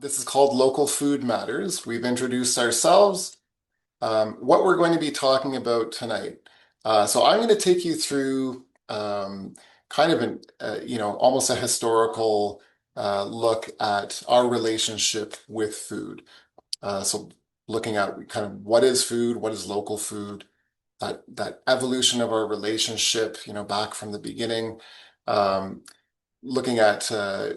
This is called Local Food Matters. We've introduced ourselves, what we're going to be talking about tonight. So I'm going to take you through kind of almost a historical look at our relationship with food. So looking at kind of what is food, what is local food, that evolution of our relationship, back from the beginning. Um, Looking at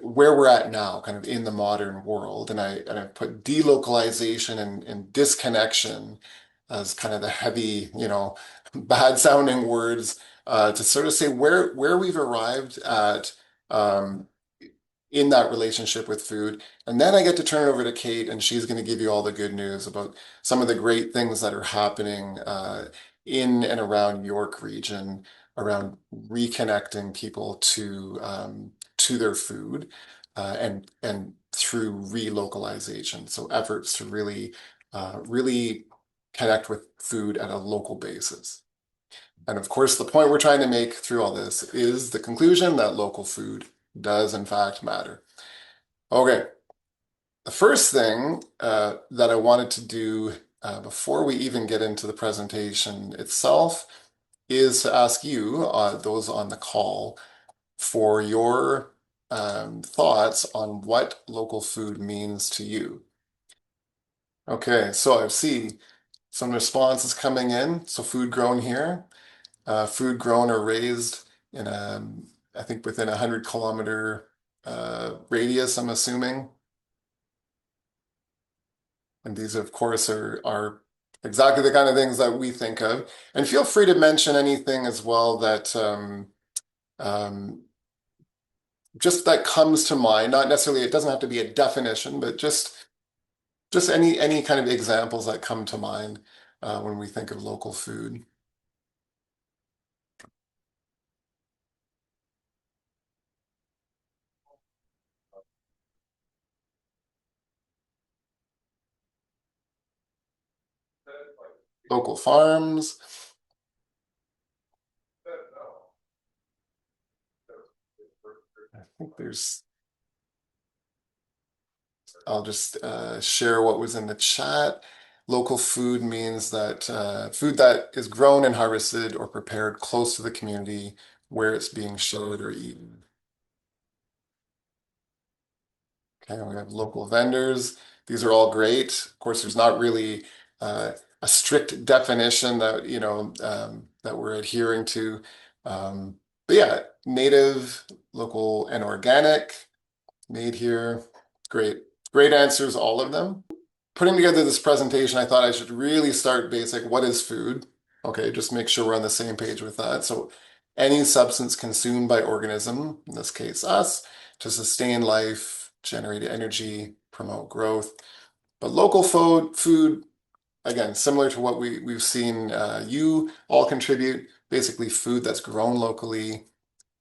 where we're at now, kind of in the modern world, and I put delocalization and disconnection as kind of the heavy, bad sounding words to sort of say where we've arrived at um, in that relationship with food. And then I get to turn it over to Kate, and she's going to give you all the good news about some of the great things that are happening in and around York region, around reconnecting people to their food and through relocalization. So efforts to really connect with food at a local basis. And of course, the point we're trying to make through all this is the conclusion that local food does in fact matter. Okay, the first thing that I wanted to do before we even get into the presentation itself is to ask you, those on the call, for your thoughts on what local food means to you. Okay, so I see some responses coming in. So food grown here, food grown or raised in I think within 100-kilometer radius, I'm assuming. And these, of course, are exactly the kind of things that we think of. And feel free to mention anything as well that um, just that comes to mind. Not necessarily, it doesn't have to be a definition, but just any kind of examples that come to mind when we think of local food. Local farms. I think I'll just share what was in the chat. Local food means that food that is grown and harvested or prepared close to the community where it's being shared or eaten. Okay, we have local vendors. These are all great. Of course, there's not really a strict definition that that we're adhering to. But yeah, native, local, and organic, made here. Great, great answers, all of them. Putting together this presentation, I thought I should really start basic. What is food? Okay, just make sure we're on the same page with that. So any substance consumed by organism, in this case us, to sustain life, generate energy, promote growth. But local food, again, similar to what we've seen you all contribute, basically food that's grown locally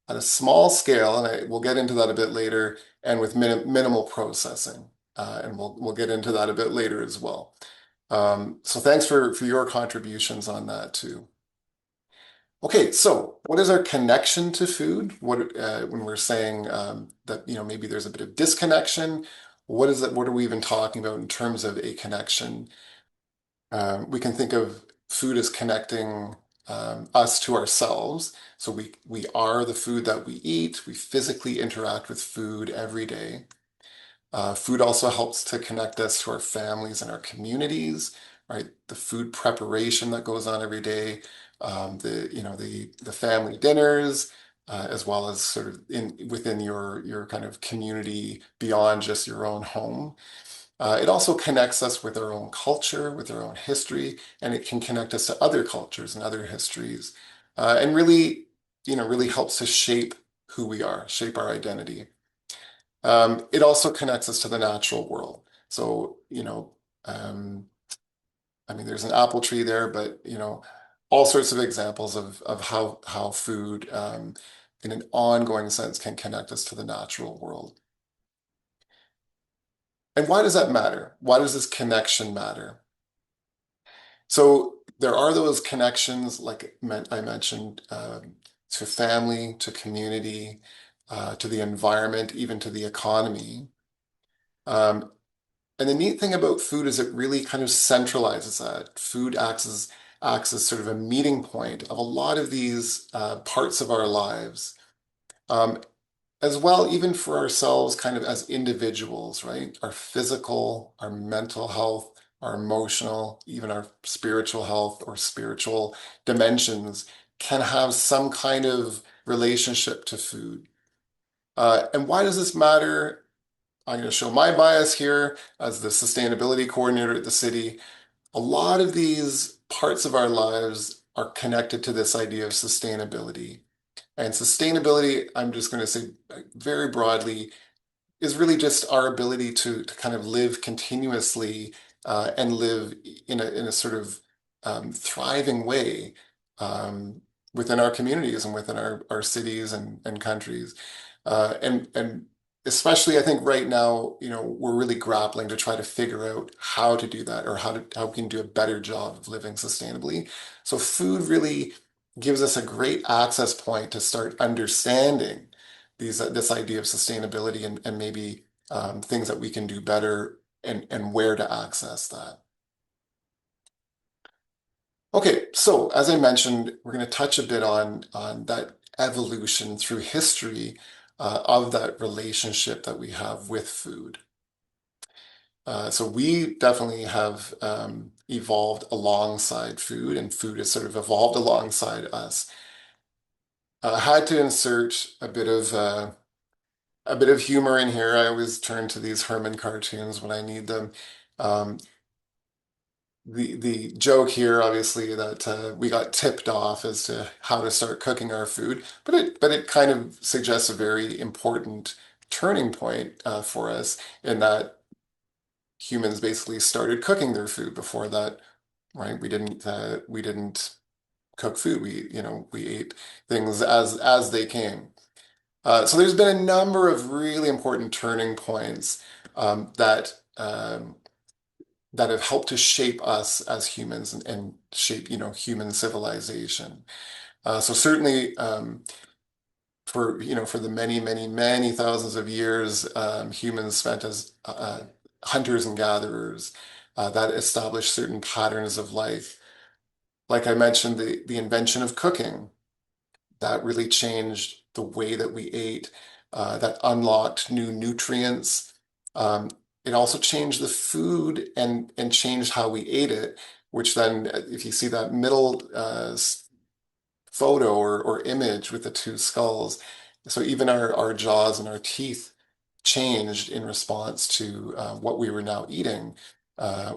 at a small scale, and we'll get into that a bit later, and with minimal processing. And we'll get into that a bit later as well. So thanks for your contributions on that too. Okay, so what is our connection to food? What when we're saying that maybe there's a bit of disconnection, what is it? What are we even talking about in terms of a connection? We can think of food as connecting us to ourselves. So we are the food that we eat. We physically interact with food every day. Food also helps to connect us to our families and our communities, right? The food preparation that goes on every day, the family dinners, as well as sort of within your kind of community beyond just your own home. It also connects us with our own culture, with our own history, and it can connect us to other cultures and other histories, and really helps to shape who we are, shape our identity. It also connects us to the natural world. So, um, I mean, there's an apple tree there, but all sorts of examples of how food, in an ongoing sense, can connect us to the natural world. And why does that matter? Why does this connection matter? So there are those connections, like I mentioned, to family, to community, to the environment, even to the economy. Um, And the neat thing about food is it really kind of centralizes that. Food acts as sort of a meeting point of a lot of these parts of our lives. Um, as well, even for ourselves, kind of as individuals, right? Our physical, our mental health, our emotional, even our spiritual health or spiritual dimensions can have some kind of relationship to food. And why does this matter? I'm going to show my bias here as the sustainability coordinator at the city. A lot of these parts of our lives are connected to this idea of sustainability. And sustainability, I'm just going to say very broadly, is really just our ability to kind of live continuously and live in a sort of thriving way um, within our communities and within our cities and countries. And especially I think right now, we're really grappling to try to figure out how to do that or how we can do a better job of living sustainably. So food really gives us a great access point to start understanding this idea of sustainability and maybe things that we can do better and where to access that. Okay, so as I mentioned, we're going to touch a bit on that evolution through history of that relationship that we have with food. So we definitely have evolved alongside food, and food has sort of evolved alongside us. I had to insert a bit of humor in here. I always turn to these Herman cartoons when I need them. Um, the joke here, obviously, that we got tipped off as to how to start cooking our food, but it kind of suggests a very important turning point for us in that humans basically started cooking their food. Before that, right? We didn't cook food. We ate things as they came. So there's been a number of really important turning points that have helped to shape us as humans and shape, human civilization. So certainly, for the many, many, many thousands of years, humans spent as hunters and gatherers that established certain patterns of life. Like I mentioned, the invention of cooking that really changed the way that we ate, that unlocked new nutrients. Um, it also changed the food and changed how we ate it, which then, if you see that middle photo or image with the two skulls, so even our jaws and our teeth changed in response to what we were now eating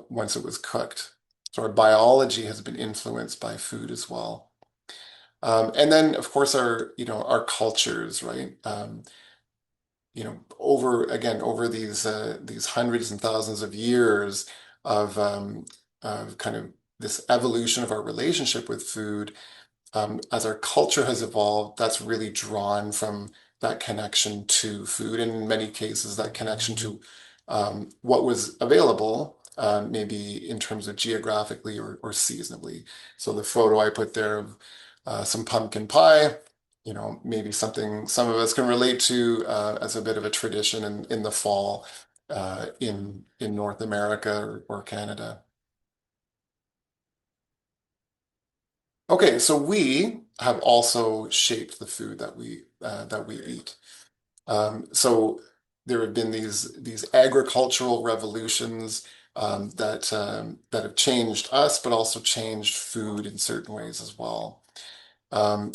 once it was cooked. So our biology has been influenced by food as well. And then, of course, our cultures, right? Over these hundreds and thousands of years of kind of this evolution of our relationship with food, as our culture has evolved, that's really drawn from that connection to food, and in many cases, that connection to what was available, maybe in terms of geographically or seasonably. So the photo I put there of some pumpkin pie, maybe something some of us can relate to as a bit of a tradition in the fall in North America or Canada. Okay, so we have also shaped the food that we eat. So there have been these agricultural revolutions that have changed us, but also changed food in certain ways as well. Um,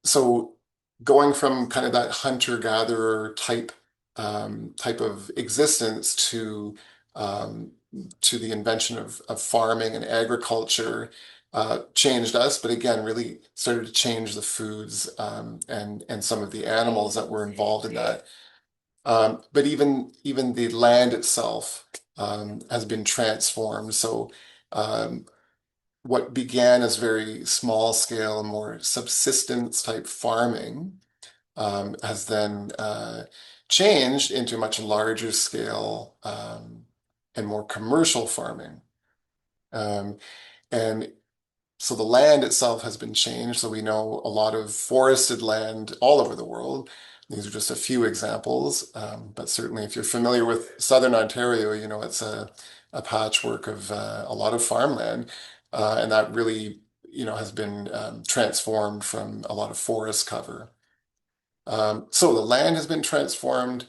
so going from kind of that hunter-gatherer type of existence um, to the invention of farming and agriculture changed us, but again, really started to change the foods and some of the animals that were involved in that. But even the land itself has been transformed. So um, what began as very small scale, more subsistence type farming has then changed into much larger scale and more commercial farming. Um, and So the land itself has been changed. So we know a lot of forested land all over the world. These are just a few examples, but certainly if you're familiar with Southern Ontario, you know it's a patchwork of a lot of farmland, and that really, you know, has been transformed from a lot of forest cover. So the land has been transformed.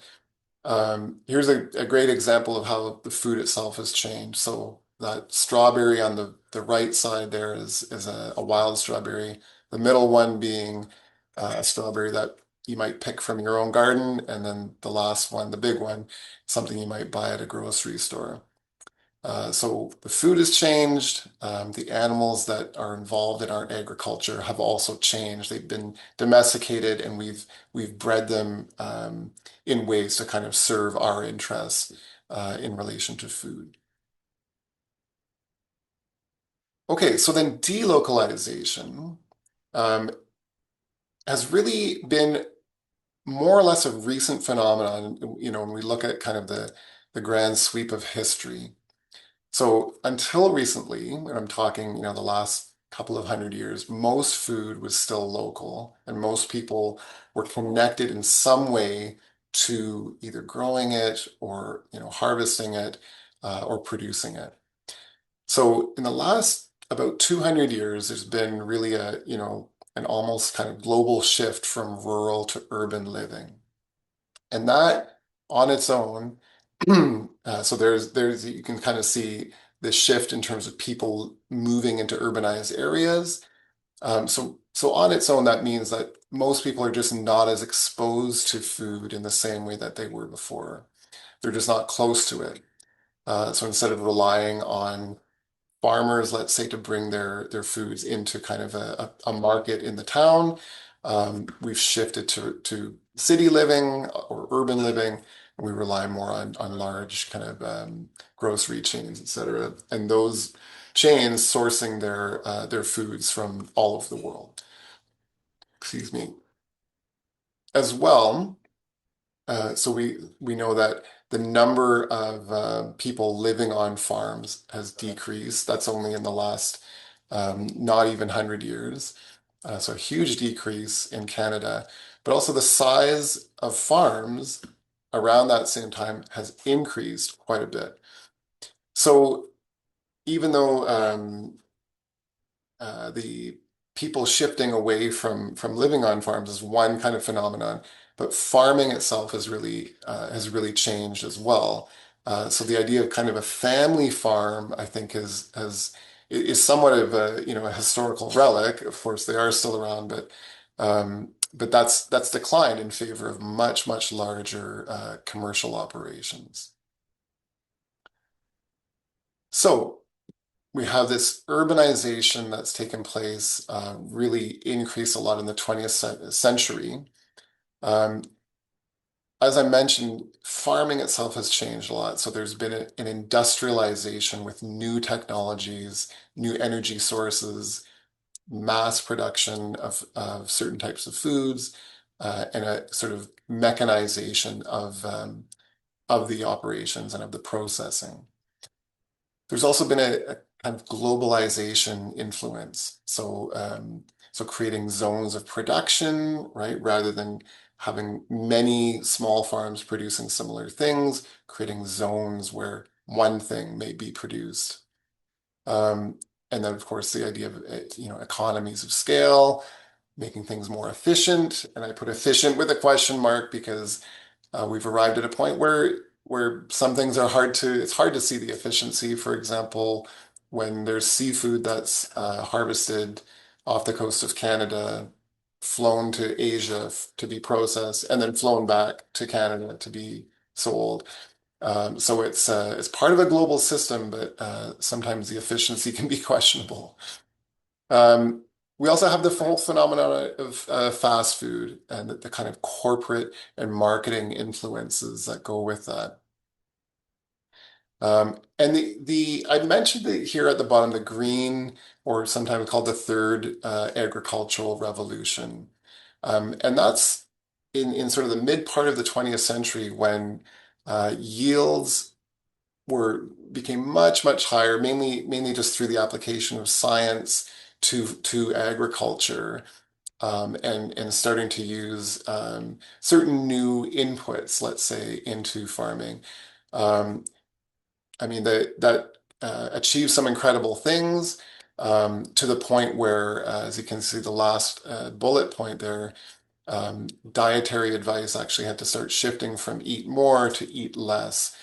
Here's a great example of how the food itself has changed. So that strawberry on the right side there is a wild strawberry. The middle one being a strawberry that you might pick from your own garden, and then the last one, the big one, something you might buy at a grocery store. So the food has changed. The animals that are involved in our agriculture have also changed. They've been domesticated, and we've bred them in ways to kind of serve our interests in relation to food. Okay, so then delocalization um, has really been more or less a recent phenomenon. You know, when we look at kind of the grand sweep of history. So until recently, when I'm talking, you know, the last couple of hundred years, most food was still local, and most people were connected in some way to either growing it or, you know, harvesting it or producing it. So in the last about 200 years, there's been really a, you know, an almost kind of global shift from rural to urban living. And that on its own, so there's you can kind of see the shift in terms of people moving into urbanized areas. So on its own, that means that most people are just not as exposed to food in the same way that they were before. They're just not close to it. So instead of relying on farmers, let's say, to bring their foods into kind of a market in the town. We've shifted to city living or urban living, and we rely more on large kind of grocery chains, et cetera. And those chains sourcing their foods from all over the world. Excuse me. As well, so we know that the number of people living on farms has decreased. That's only in the last not even 100 years. So a huge decrease in Canada, but also the size of farms around that same time has increased quite a bit. So even though the people shifting away from living on farms is one kind of phenomenon, but farming itself has really changed as well. So the idea of kind of a family farm, I think, is somewhat of a, you know, a historical relic. Of course, they are still around, but that's declined in favor of much larger commercial operations. So we have this urbanization that's taken place, really increased a lot in the 20th century. Um, as I mentioned, farming itself has changed a lot. So there's been an industrialization with new technologies, new energy sources, mass production of certain types of foods, and a sort of mechanization of the operations and of the processing. There's also been a kind of globalization influence. So creating zones of production, right? Rather than having many small farms producing similar things, creating zones where one thing may be produced. Um, and then, of course, the idea of, you know, economies of scale, making things more efficient. And I put efficient with a question mark because we've arrived at a point where some things are it's hard to see the efficiency. For example, when there's seafood that's harvested off the coast of Canada, flown to Asia to be processed, and then flown back to Canada to be sold. So it's part of a global system, but sometimes the efficiency can be questionable. Um, we also have the whole phenomenon of fast food and the kind of corporate and marketing influences that go with that. And I mentioned it here at the bottom, the green, or sometimes called the third agricultural revolution. And that's in sort of the mid part of the 20th century when yields became much higher, mainly just through the application of science to agriculture, and starting to use certain new inputs, let's say, into farming. Um, I mean, that achieved some incredible things, to the point where, as you can see, the last bullet point there, dietary advice actually had to start shifting from eat more to eat less,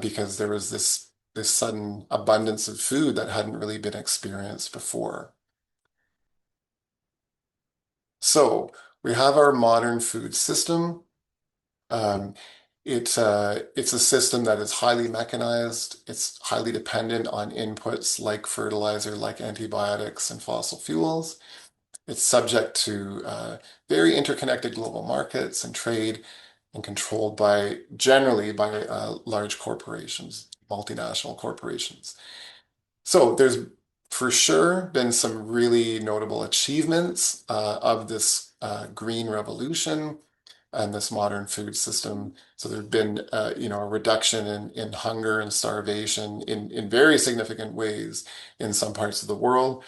because there was this sudden abundance of food that hadn't really been experienced before. So we have our modern food system. Um, it's a system that is highly mechanized. It's highly dependent on inputs like fertilizer, like antibiotics and fossil fuels. It's subject to very interconnected global markets and trade, and controlled generally by large corporations, multinational corporations. So there's for sure been some really notable achievements of this green revolution and this modern food system. So there's been, a reduction in hunger and starvation in very significant ways in some parts of the world.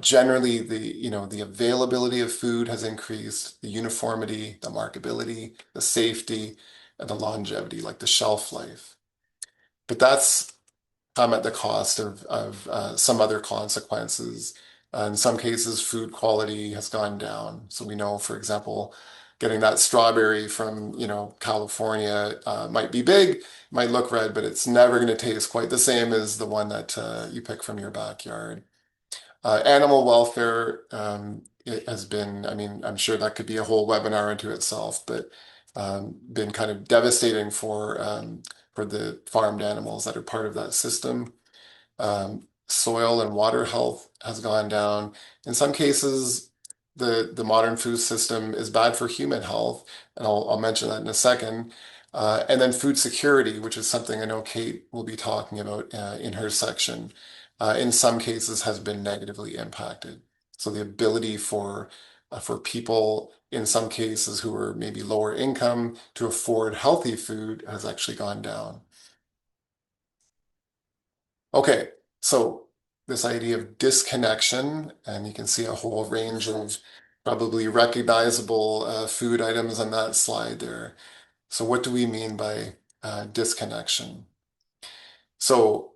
Generally, the availability of food has increased, the uniformity, the marketability, the safety, and the longevity, like the shelf life. But that's come at the cost of some other consequences. In some cases, food quality has gone down. So we know, for example, getting that strawberry from, California might be big, might look red, but it's never going to taste quite the same as the one that you pick from your backyard. Animal welfare, it has been, I mean, I'm sure that could be a whole webinar into itself, but been kind of devastating for the farmed animals that are part of that system. Soil and water health has gone down. In some cases, the modern food system is bad for human health, and I'll mention that in a second. And then food security, which is something I know Kate will be talking about in her section, in some cases has been negatively impacted. So the ability for people in some cases who are maybe lower income to afford healthy food has actually gone down. Okay, so this idea of disconnection, and you can see a whole range of probably recognizable food items on that slide there. So what do we mean by disconnection? So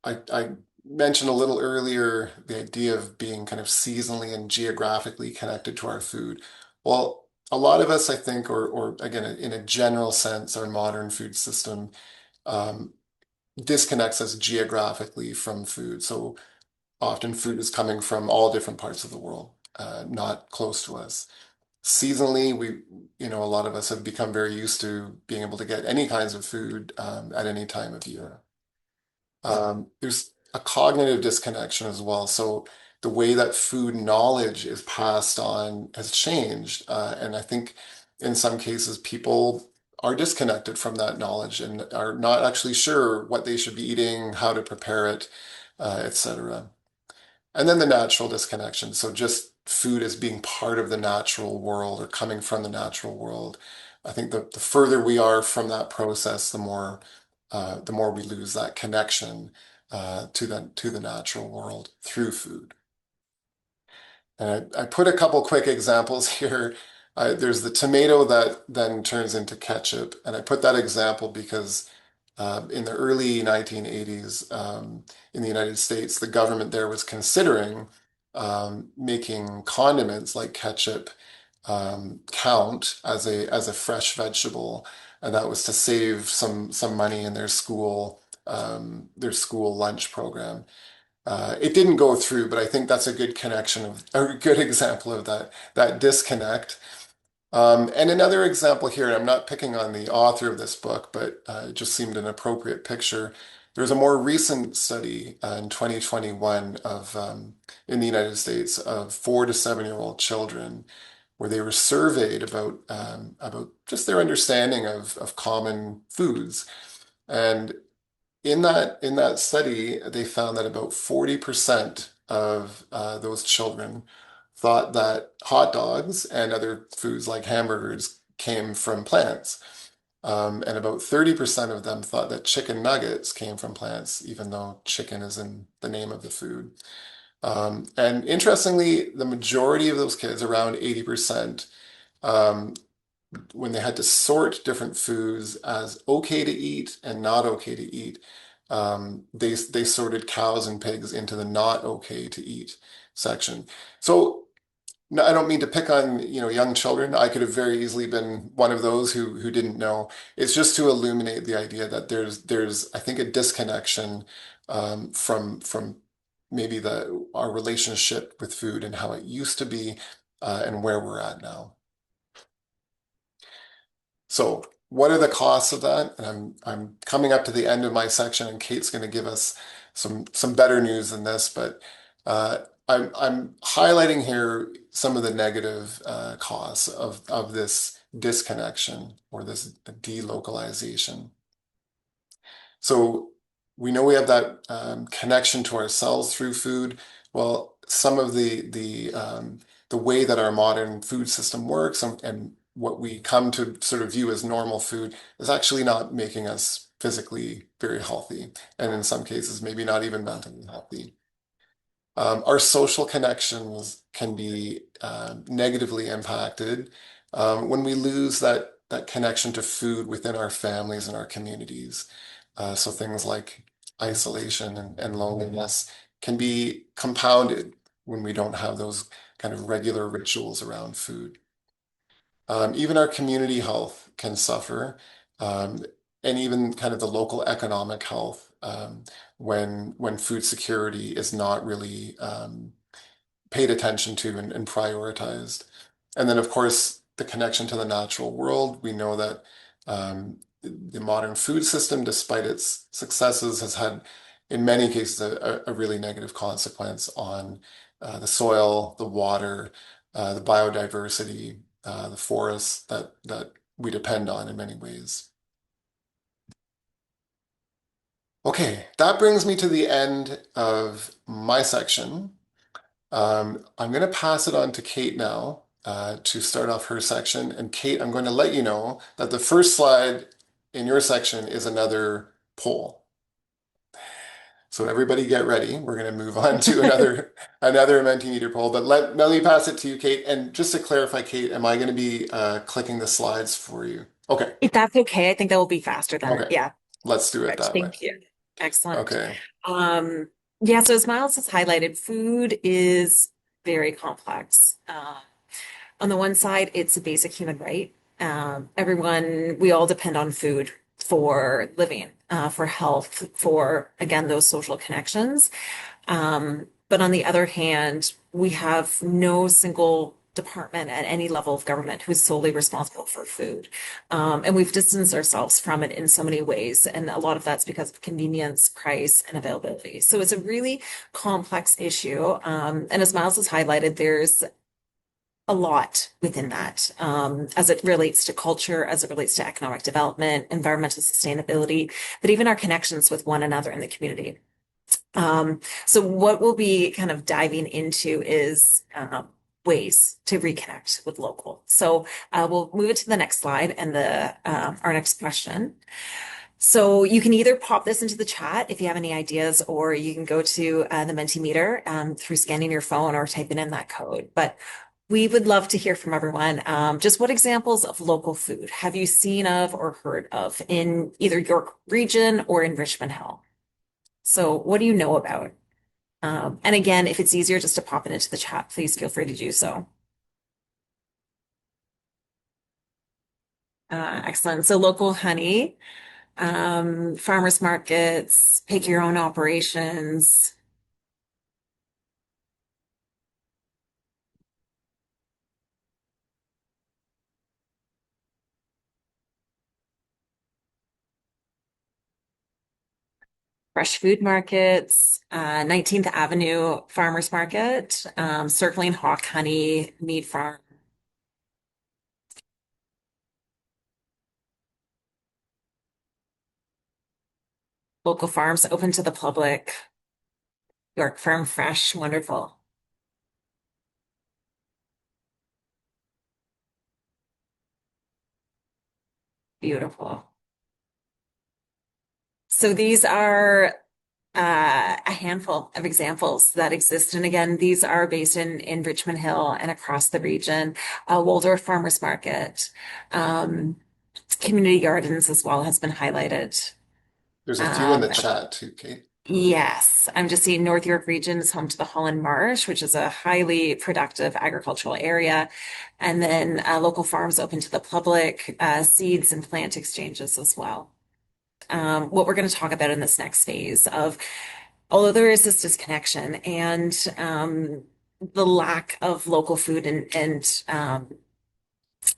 I mentioned a little earlier the idea of being kind of seasonally and geographically connected to our food. Well, a lot of us, I think, or again, in a general sense, our modern food system um, disconnects us geographically from food. So often food is coming from all different parts of the world, not close to us. Seasonally, a lot of us have become very used to being able to get any kinds of food at any time of year. There's a cognitive disconnection as well. So the way that food knowledge is passed on has changed. And I think in some cases, people are disconnected from that knowledge and are not actually sure what they should be eating, how to prepare it, etc. And then the natural disconnection. So just food as being part of the natural world or coming from the natural world. I think the further we are from that process, the more we lose that connection to the natural world through food. And I put a couple quick examples here. There's the tomato that then turns into ketchup, and I put that example because in the early 1980s, in the United States, the government there was considering making condiments like ketchup count as a fresh vegetable, and that was to save some money in their school lunch program. It didn't go through, but I think that's a good connection of a good example of that disconnect. And another example here, and I'm not picking on the author of this book, but it just seemed an appropriate picture. There's a more recent study in 2021 in the United States of 4 to 7 year old children, where they were surveyed about just their understanding of common foods. And in that study, they found that about 40% of those children thought that hot dogs and other foods like hamburgers came from plants. And about 30% of them thought that chicken nuggets came from plants, even though chicken is in the name of the food. And interestingly, the majority of those kids, around 80%, um, when they had to sort different foods as okay to eat and not okay to eat, they sorted cows and pigs into the not okay to eat section. So no, I don't mean to pick on, young children. I could have very easily been one of those who didn't know. It's just to illuminate the idea that there's I think a disconnection from maybe the our relationship with food and how it used to be and where we're at now. So, what are the costs of that? And I'm coming up to the end of my section, and Kate's going to give us some better news than this, but I'm highlighting here some of the negative costs of this disconnection or this delocalization. So we know we have that connection to ourselves through food. Well, some of the way that our modern food system works and what we come to sort of view as normal food is actually not making us physically very healthy, and in some cases, maybe not even mentally healthy. Our social connections can be negatively impacted when we lose that connection to food within our families and our communities. So things like isolation and loneliness can be compounded when we don't have those kind of regular rituals around food. Even our community health can suffer, um, and even kind of the local economic health when food security is not really paid attention to and prioritized. And then, of course, the connection to the natural world. We know that the modern food system, despite its successes, has had, in many cases, a really negative consequence on the soil, the water, the biodiversity, the forests that we depend on in many ways. Okay, that brings me to the end of my section. I'm going to pass it on to Kate now to start off her section. And Kate, I'm going to let you know that the first slide in your section is another poll. So everybody get ready. We're going to move on to another Mentimeter poll. But let me pass it to you, Kate. And just to clarify, Kate, am I going to be clicking the slides for you? Okay. If that's okay, I think that will be faster than, Okay. yeah. Let's do it Correct. that way. Thank you. Excellent. Okay. Um, yeah, so as Miles has highlighted, food is very complex. On the one side, it's a basic human right. We all depend on food for living, for health, for, again, those social connections. But on the other hand, we have no single department at any level of government who's solely responsible for food. And we've distanced ourselves from it in so many ways. And a lot of that's because of convenience, price, and availability. So it's a really complex issue. And as Miles has highlighted, there's a lot within that as it relates to culture, as it relates to economic development, environmental sustainability, but even our connections with one another in the community. So what we'll be kind of diving into is ways to reconnect with local. So we'll move it to the next slide and the our next question. So you can either pop this into the chat if you have any ideas, or you can go to the Mentimeter through scanning your phone or typing in that code. But we would love to hear from everyone. Just what examples of local food have you seen of or heard of in either your region or in Richmond Hill? So what do you know about? And again, if it's easier just to pop it into the chat, please feel free to do so. Excellent. So local honey, farmers markets, pick your own operations, fresh food markets, 19th Avenue Farmers Market, Circling Hawk Honey, Mead Farm, local farms open to the public, York Farm Fresh, wonderful, beautiful. So these are a handful of examples that exist. And again, these are based in Richmond Hill and across the region. Waldorf Farmers Market, um, community gardens as well has been highlighted. There's a few in Um, the chat too, Kate. yes, I'm just seeing North York region is home to the Holland Marsh, which is a highly productive agricultural area. And then local farms open to the public, seeds and plant exchanges as well. What we're going to talk about in this next phase of, although there is this disconnection and the lack of local food and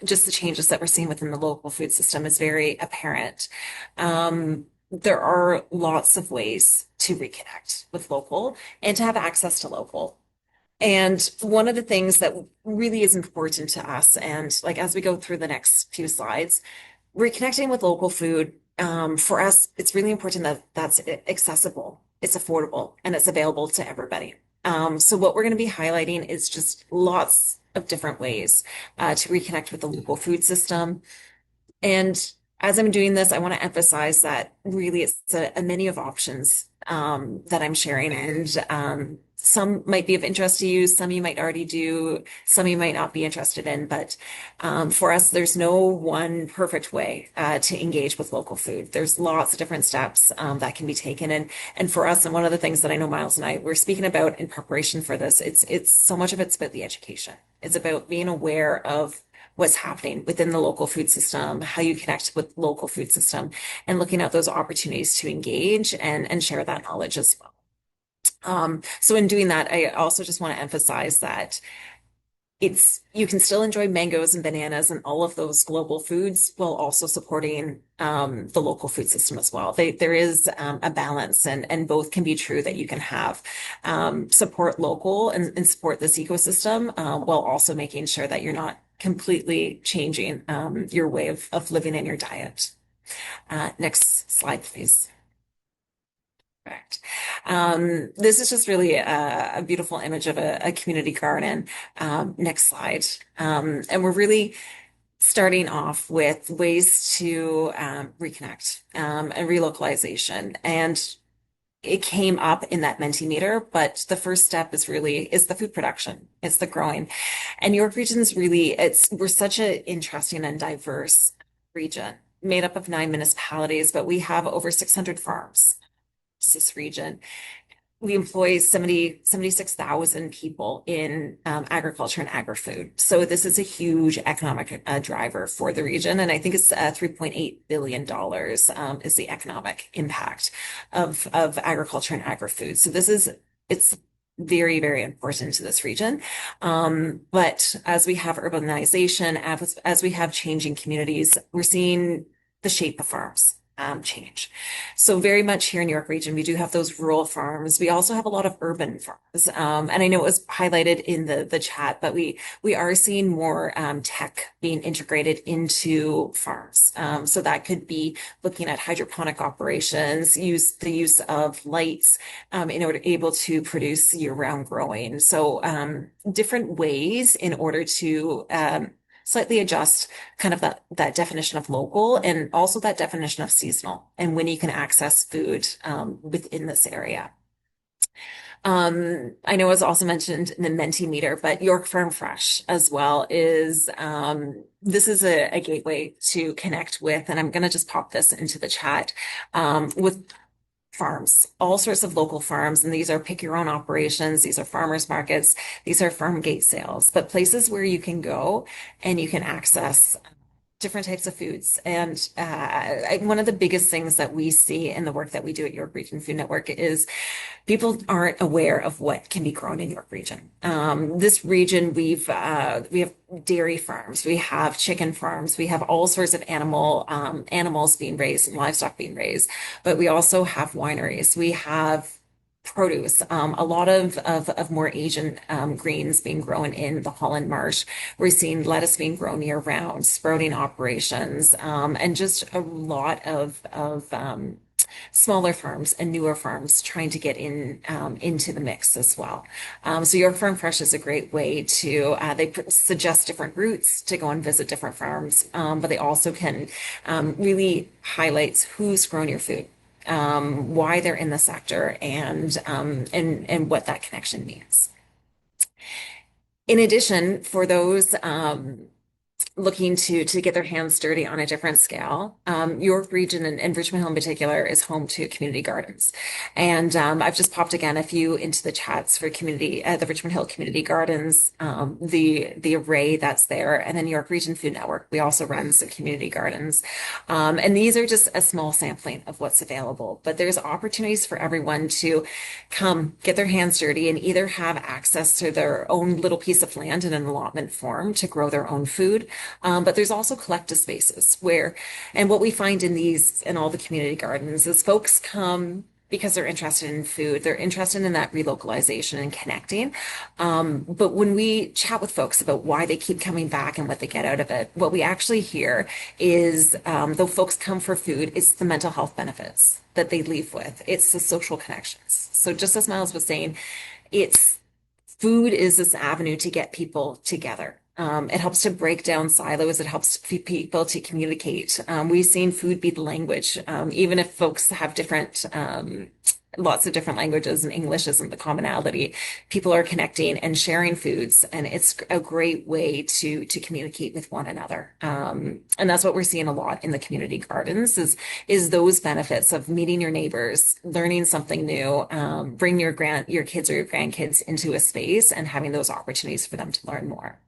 just the changes that we're seeing within the local food system is very apparent. There are lots of ways to reconnect with local and to have access to local. And one of the things that really is important to us, and like as we go through the next few slides, reconnecting with local food, for us, it's really important that that's accessible, it's affordable, and it's available to everybody. So what we're going to be highlighting is just lots of different ways to reconnect with the local food system. And as I'm doing this, I want to emphasize that really it's a menu of options that I'm sharing. And some might be of interest to you, some you might already do, some you might not be interested in. But for us, there's no one perfect way to engage with local food. There's lots of different steps that can be taken. And for us, and one of the things that I know Myles and I were speaking about in preparation for this, it's so much of it's about the education. It's about being aware of what's happening within the local food system, how you connect with local food system, and looking at those opportunities to engage and share that knowledge as well. So in doing that, I also just want to emphasize that it's you can still enjoy mangoes and bananas and all of those global foods while also supporting the local food system as well. There is a balance, and both can be true that you can have support local and support this ecosystem while also making sure that you're not completely changing your way of living in your diet. Next slide, please. Correct. This is just really a beautiful image of a community garden. Next slide. And we're really starting off with ways to reconnect and relocalization. And it came up in that Mentimeter, but the first step is the food production. It's the growing. And York Region's really, we're such an interesting and diverse region made up of 9 municipalities, but we have over 600 farms this region. We employ 76,000 people in agriculture and agri-food. So this is a huge economic driver for the region. And I think it's $3.8 billion is the economic impact of agriculture and agri-food. So it's very, very important to this region. But as we have urbanization, as we have changing communities, we're seeing the shape of farms change. So very much here in York Region, we do have those rural farms. We also have a lot of urban farms. And I know it was highlighted in the chat, but we are seeing more tech being integrated into farms. So that could be looking at hydroponic operations, the use of lights in order able to produce year-round growing. So different ways in order to slightly adjust kind of that definition of local and also that definition of seasonal and when you can access food within this area. I know it was also mentioned in the Mentimeter, but York Farm Fresh as well is this is a gateway to connect with, and I'm going to just pop this into the chat with farms, all sorts of local farms. And these are pick your own operations. These are farmers markets. These are farm gate sales, but places where you can go and you can access different types of foods. And one of the biggest things that we see in the work that we do at York Region Food Network is people aren't aware of what can be grown in York Region. This region, we have dairy farms, we have chicken farms, we have all sorts of animals being raised and livestock being raised, but we also have wineries. We have produce, a lot of more Asian greens being grown in the Holland Marsh. We're seeing lettuce being grown year round, sprouting operations, and just a lot of smaller farms and newer farms trying to get into the mix as well. So York Farm Fresh is a great way to, they suggest different routes to go and visit different farms, but they also can really highlight who's grown your food. why they're in the sector, and what that connection means. In addition, for those looking to get their hands dirty on a different scale. York Region and Richmond Hill in particular is home to community gardens. And I've just popped again a few into the chats for the Richmond Hill Community Gardens, the array that's there, and then York Region Food Network. We also run some community gardens. And these are just a small sampling of what's available, but there's opportunities for everyone to come get their hands dirty and either have access to their own little piece of land in an allotment form to grow their own food. But there's also collective spaces and what we find in all the community gardens is folks come because they're interested in food. They're interested in that relocalization and connecting. But when we chat with folks about why they keep coming back and what they get out of it, what we actually hear is, though folks come for food, it's the mental health benefits that they leave with. It's the social connections. So just as Myles was saying, it's food is this avenue to get people together. It helps to break down silos. It helps people to communicate. We've seen food be the language, even if folks have lots of different languages and English isn't the commonality. People are connecting and sharing foods, and it's a great way to communicate with one another. And that's what we're seeing a lot in the community gardens is those benefits of meeting your neighbors, learning something new, bring your kids or your grandkids into a space and having those opportunities for them to learn more.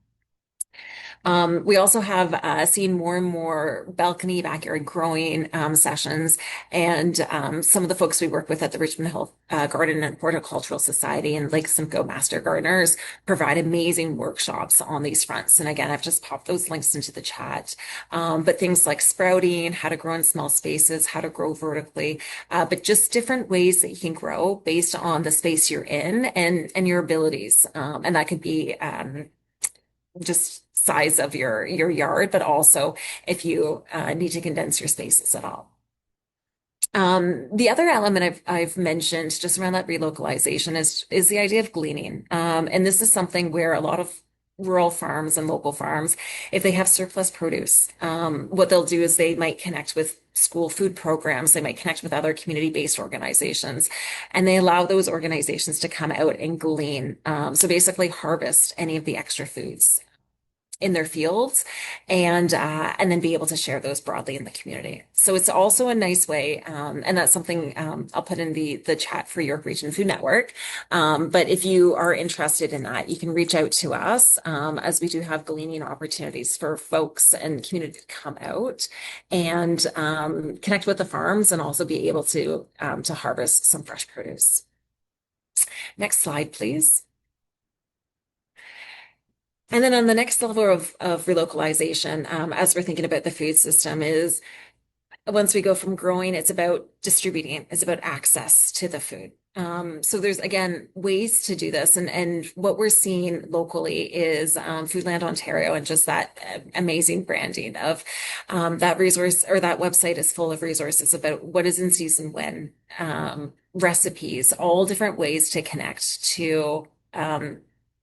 We also have seen more and more balcony backyard growing sessions, and some of the folks we work with at the Richmond Hill Garden and Horticultural Society and Lake Simcoe Master Gardeners provide amazing workshops on these fronts. And again, I've just popped those links into the chat. But things like sprouting, how to grow in small spaces, how to grow vertically, but just different ways that you can grow based on the space you're in and your abilities. And that could be just size of your yard, but also if you need to condense your spaces at all. The other element I've mentioned just around that relocalization is the idea of gleaning. And this is something where a lot of rural farms and local farms, if they have surplus produce, what they'll do is they might connect with school food programs, they might connect with other community-based organizations, and they allow those organizations to come out and glean. So basically harvest any of the extra foods in their fields and then be able to share those broadly in the community. So it's also a nice way, and that's something I'll put in the chat for York Region Food Network. But if you are interested in that, you can reach out to us as we do have gleaning opportunities for folks and community to come out and connect with the farms and also be able to harvest some fresh produce. Next slide, please. And then on the next level of relocalization, as we're thinking about the food system is once we go from growing, it's about distributing, it's about access to the food. So there's again ways to do this, and what we're seeing locally is Foodland Ontario and just that amazing branding of that resource or that website is full of resources about what is in season when, recipes, all different ways to connect to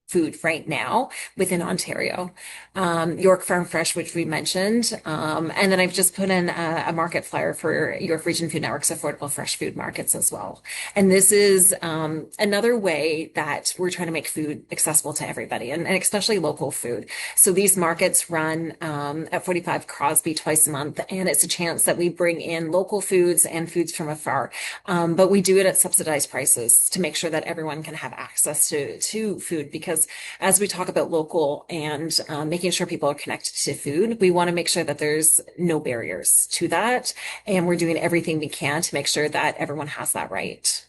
food right now within Ontario. York Farm Fresh, which we mentioned. And then I've just put in a market flyer for York Region Food Network's affordable fresh food markets as well. And this is another way that we're trying to make food accessible to everybody and especially local food. So these markets run at 45 Crosby twice a month, and it's a chance that we bring in local foods and foods from afar. But we do it at subsidized prices to make sure that everyone can have access to food, because as we talk about local and making sure people are connected to food, we want to make sure that there's no barriers to that. And we're doing everything we can to make sure that everyone has that right.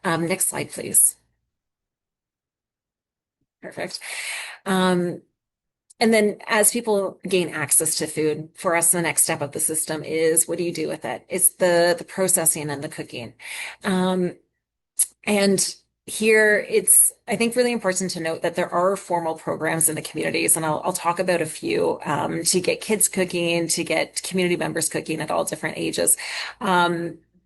Next slide, please. Perfect. And then as people gain access to food, for us, the next step of the system is what do you do with it? It's the processing and the cooking. And here it's, I think, really important to note that there are formal programs in the communities, and I'll talk about a few to get kids cooking, to get community members cooking at all different ages.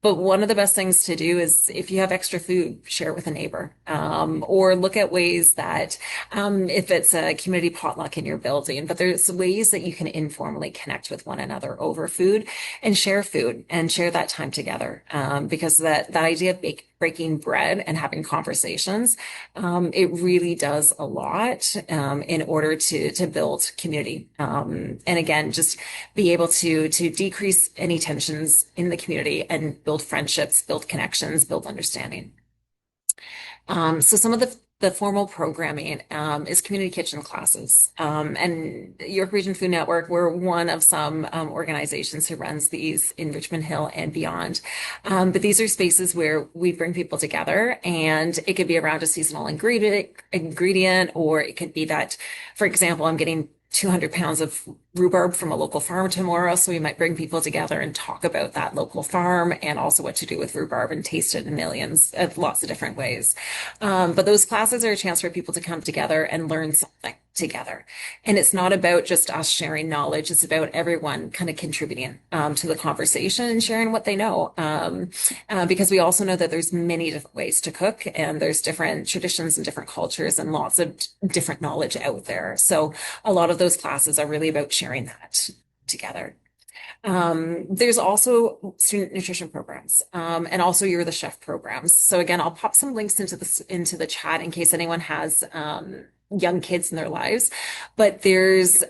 But one of the best things to do is if you have extra food, share it with a neighbor, or look at ways that if it's a community potluck in your building, but there's ways that you can informally connect with one another over food and share that time together. Because that idea of breaking bread and having conversations, it really does a lot in order to build community. And again, just be able to decrease any tensions in the community and build friendships, build connections, build understanding. So some of the formal programming is community kitchen classes. And York Region Food Network, we're one of some organizations who runs these in Richmond Hill and beyond. But these are spaces where we bring people together, and it could be around a seasonal ingredient, or it could be that, for example, I'm getting 200 pounds of rhubarb from a local farm tomorrow. So we might bring people together and talk about that local farm and also what to do with rhubarb and taste it in millions of lots of different ways. But those classes are a chance for people to come together and learn something together. And it's not about just us sharing knowledge. It's about everyone kind of contributing to the conversation and sharing what they know. Because we also know that there's many different ways to cook, and there's different traditions and different cultures and lots of different knowledge out there. So a lot of those classes are really about sharing that together. There's also student nutrition programs, and also You're the Chef programs. So again, I'll pop some links into the chat in case anyone has young kids in their lives. But there's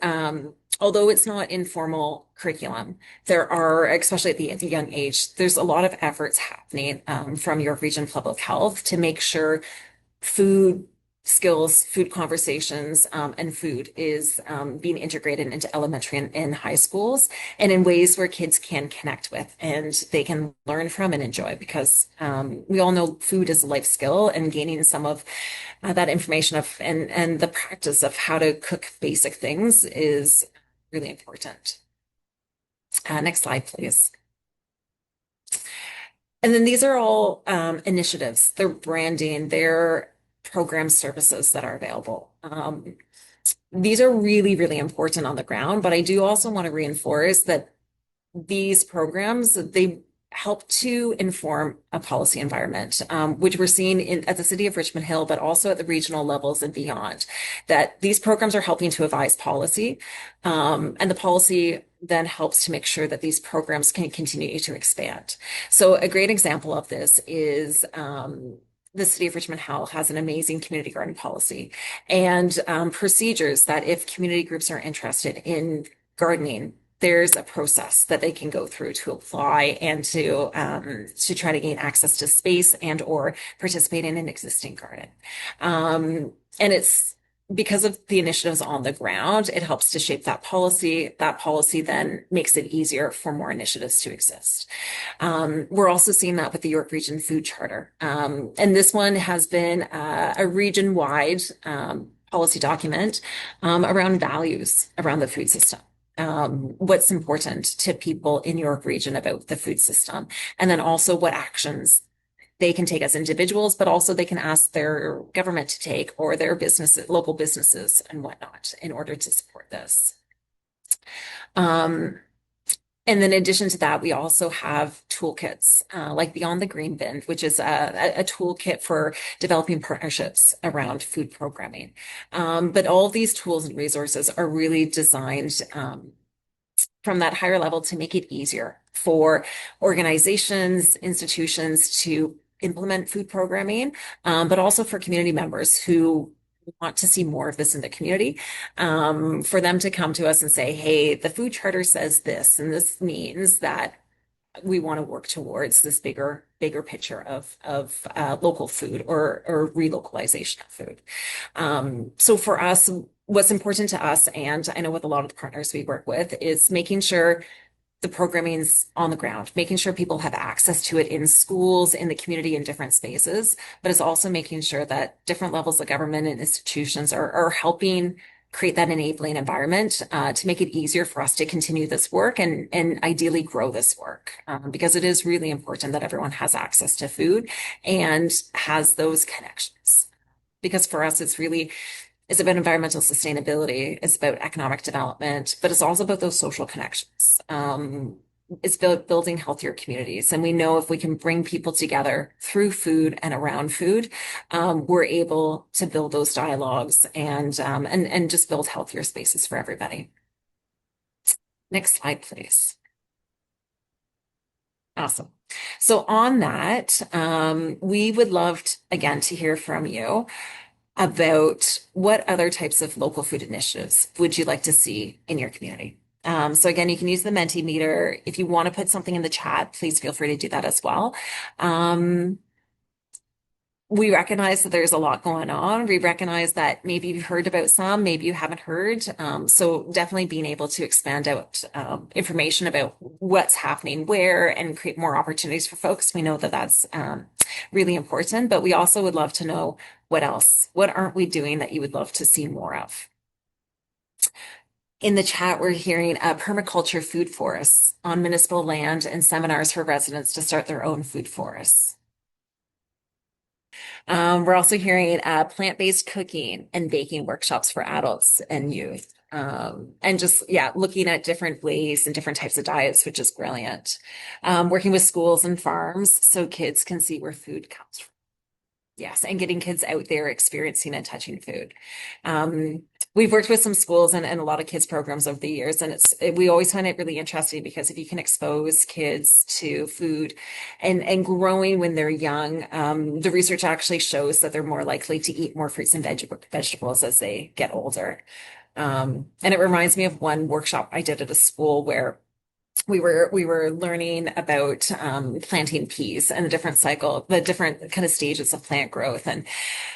although it's not informal curriculum, there are, especially at the young age, there's a lot of efforts happening from York Region Public Health to make sure food skills, food conversations, and food is being integrated into elementary and high schools, and in ways where kids can connect with and they can learn from and enjoy. Because we all know food is a life skill, and gaining some of that information of and the practice of how to cook basic things is really important. Next slide, please. And then these are all initiatives. They're branding, they're program services that are available. These are really, really important on the ground, but I do also want to reinforce that these programs, they help to inform a policy environment, which we're seeing at the city of Richmond Hill, but also at the regional levels and beyond, that these programs are helping to advise policy, and the policy then helps to make sure that these programs can continue to expand. So a great example of this is the city of Richmond Hill has an amazing community garden policy and procedures that if community groups are interested in gardening, there's a process that they can go through to apply and to try to gain access to space and or participate in an existing garden. And it's because of the initiatives on the ground, it helps to shape that policy. That policy then makes it easier for more initiatives to exist. We're also seeing that with the York Region Food Charter. And this one has been a region-wide policy document around values around the food system. What's important to people in York Region about the food system, and then also what actions they can take as individuals, but also they can ask their government to take or their businesses, local businesses and whatnot in order to support this. And then in addition to that, we also have toolkits like Beyond the Green Bin, which is a toolkit for developing partnerships around food programming. But all of these tools and resources are really designed from that higher level to make it easier for organizations, institutions to implement food programming, but also for community members who want to see more of this in the community, for them to come to us and say, hey, the food charter says this, and this means that we want to work towards this bigger picture of local food or relocalization of food. So for us, what's important to us, and I know with a lot of the partners we work with, is making sure the programming's on the ground, making sure people have access to it in schools, in the community, in different spaces, but it's also making sure that different levels of government and institutions are helping create that enabling environment to make it easier for us to continue this work and ideally grow this work, because it is really important that everyone has access to food and has those connections. Because for us, it's about environmental sustainability, it's about economic development, but it's also about those social connections. is building healthier communities. And we know if we can bring people together through food and around food, we're able to build those dialogues and just build healthier spaces for everybody. Next slide, please. Awesome. So on that, we would love to, again to hear from you about what other types of local food initiatives would you like to see in your community. So again, you can use the Mentimeter. If you want to put something in the chat, please feel free to do that as well. Um, we recognize that there's a lot going on. We recognize that maybe you've heard about some, maybe you haven't heard. So definitely being able to expand out information about what's happening where and create more opportunities for folks. We know that that's really important, but we also would love to know what else. What aren't we doing that you would love to see more of? In the chat, we're hearing permaculture food forests on municipal land and seminars for residents to start their own food forests. We're also hearing plant-based cooking and baking workshops for adults and youth. And just, yeah, looking at different ways and different types of diets, which is brilliant. Working with schools and farms so kids can see where food comes from. Yes, and getting kids out there experiencing and touching food. Um, we've worked with some schools and a lot of kids programs over the years, and we always find it really interesting because if you can expose kids to food and growing when they're young, the research actually shows that they're more likely to eat more fruits and vegetables as they get older. And it reminds me of one workshop I did at a school where we were learning about planting peas and the different cycle, the different kind of stages of plant growth. And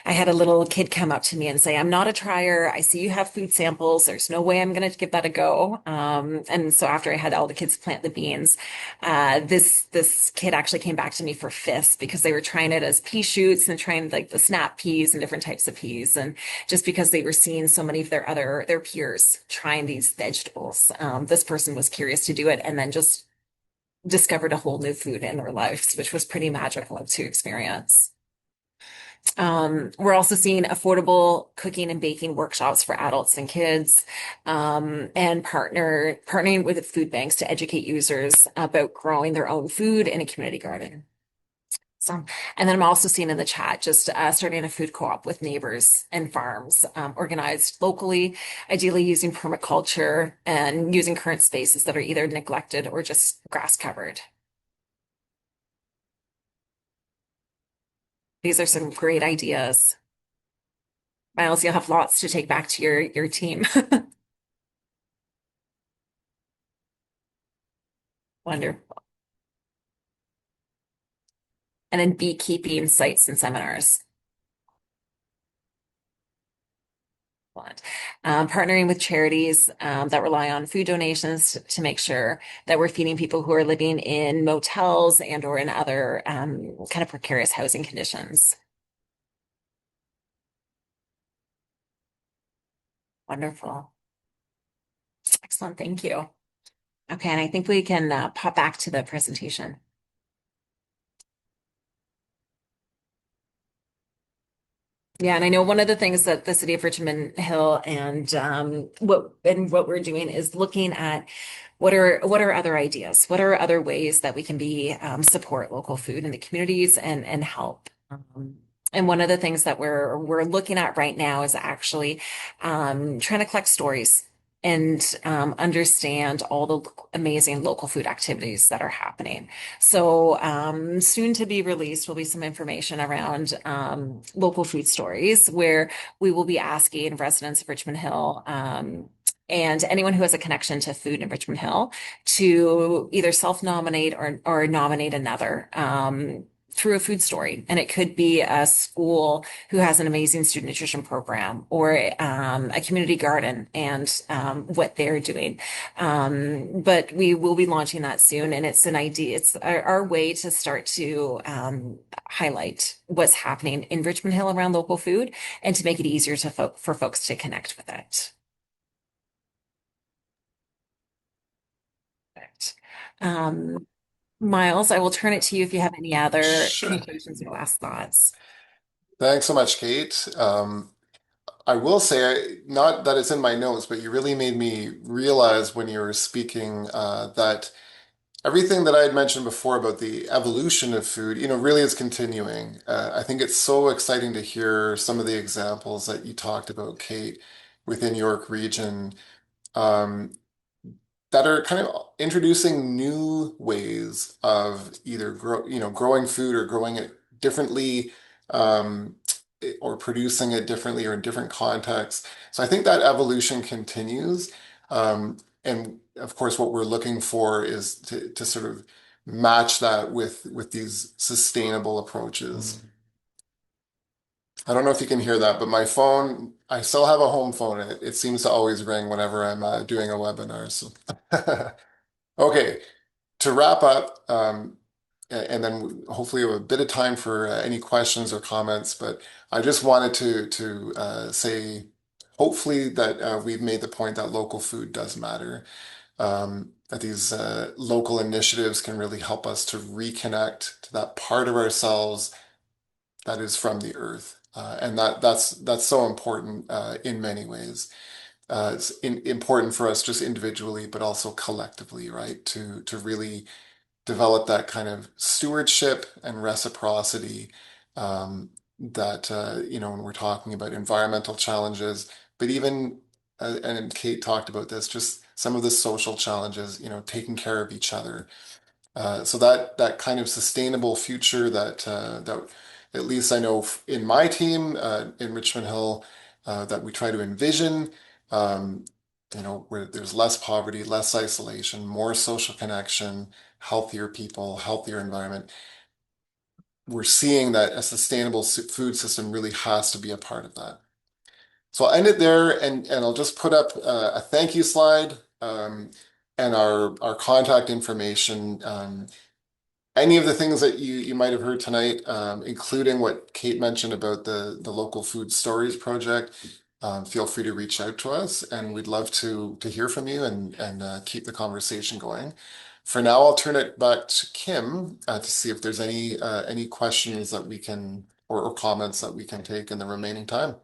I had a little kid come up to me and say, "I'm not a trier. I see you have food samples. There's no way I'm going to give that a go." And so after I had all the kids plant the beans, this kid actually came back to me for fifths because they were trying it as pea shoots and trying like the snap peas and different types of peas. And just because they were seeing so many of their peers trying these vegetables, this person was curious to do it and then just discovered a whole new food in their lives, which was pretty magical to experience. We're also seeing affordable cooking and baking workshops for adults and kids, and partnering with food banks to educate users about growing their own food in a community garden. So, and then I'm also seeing in the chat just starting a food co-op with neighbors and farms, organized locally, ideally using permaculture and using current spaces that are either neglected or just grass covered. These are some great ideas. Myles, you'll have lots to take back to your team. Wonderful. And then beekeeping sites and seminars. Excellent. Partnering with charities that rely on food donations to make sure that we're feeding people who are living in motels and or in other kind of precarious housing conditions. Wonderful. Excellent. Thank you. Okay, and I think we can pop back to the presentation. Yeah, and I know one of the things that the city of Richmond Hill and what we're doing is looking at what are other ideas? What are other ways that we can be support local food in the communities and help? And one of the things that we're looking at right now is actually trying to collect stories and understand all the amazing local food activities that are happening. So soon to be released will be some information around local food stories where we will be asking residents of Richmond Hill and anyone who has a connection to food in Richmond Hill to either self-nominate or nominate another. Through a food story. And it could be a school who has an amazing student nutrition program or a community garden and what they're doing. But we will be launching that soon. And it's an idea, it's our way to start to highlight what's happening in Richmond Hill around local food and to make it easier for folks to connect with it. Perfect. Myles, I will turn it to you if you have any other Sure. conclusions or last thoughts. Thanks so much, Kate. I will say, not that it's in my notes, but you really made me realize when you were speaking that everything that I had mentioned before about the evolution of food, really is continuing. I think it's so exciting to hear some of the examples that you talked about, Kate, within York Region. Um, that are kind of introducing new ways of either growing food or growing it differently, um, or producing it differently or in different contexts. So I think that evolution continues. And of course, what we're looking for is to sort of match that with these sustainable approaches. I don't know if you can hear that, but my phone, I still have a home phone. It seems to always ring whenever I'm doing a webinar. So okay, to wrap up, and then hopefully we have a bit of time for any questions or comments, but I just wanted to say, hopefully that we've made the point that local food does matter. That these local initiatives can really help us to reconnect to that part of ourselves that is from the earth, and that's so important in many ways. Important for us just individually, but also collectively, right? To really develop that kind of stewardship and reciprocity, that when we're talking about environmental challenges, but even and Kate talked about this, just some of the social challenges, taking care of each other. So that kind of sustainable future that at least I know in my team in Richmond Hill that we try to envision, um, where there's less poverty, less isolation, more social connection, healthier people, healthier environment. We're seeing that a sustainable food system really has to be a part of that. So I'll end it there, and I'll just put up a thank you slide, and our contact information. Any of the things that you might have heard tonight, including what Kate mentioned about the local food stories project, feel free to reach out to us, and we'd love to hear from you and keep the conversation going. For now, I'll turn it back to Kim to see if there's any questions that we can or comments that we can take in the remaining time.